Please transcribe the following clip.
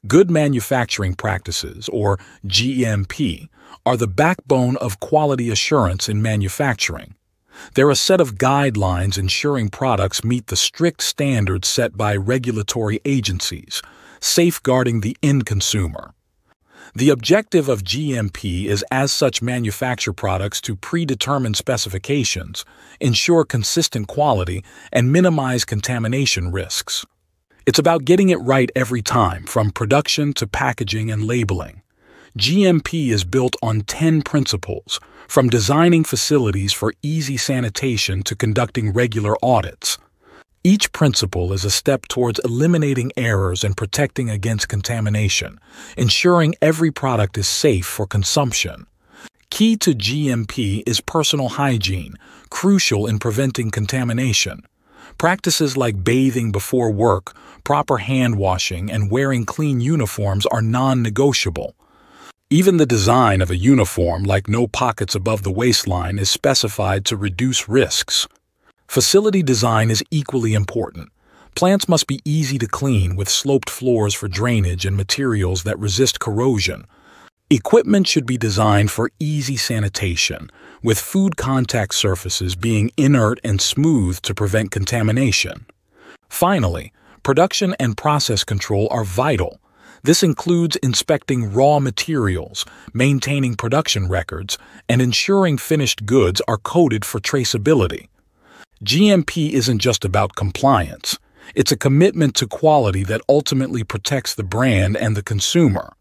Good manufacturing practices, or GMP, are the backbone of quality assurance in manufacturing. They're a set of guidelines ensuring products meet the strict standards set by regulatory agencies, safeguarding the end consumer. The objective of GMP is as such manufacture products to predetermined specifications, ensure consistent quality, and minimize contamination risks. It's about getting it right every time, from production to packaging and labeling. GMP is built on 10 principles, from designing facilities for easy sanitation to conducting regular audits. Each principle is a step towards eliminating errors and protecting against contamination, ensuring every product is safe for consumption. Key to GMP is personal hygiene, crucial in preventing contamination. Practices like bathing before work, proper hand washing, and wearing clean uniforms are non-negotiable. Even the design of a uniform, like no pockets above the waistline, is specified to reduce risks. Facility design is equally important. Plants must be easy to clean with sloped floors for drainage and materials that resist corrosion. Equipment should be designed for easy sanitation, with food contact surfaces being inert and smooth to prevent contamination. Finally, production and process control are vital. This includes inspecting raw materials, maintaining production records, and ensuring finished goods are coded for traceability. GMP isn't just about compliance. It's a commitment to quality that ultimately protects the brand and the consumer.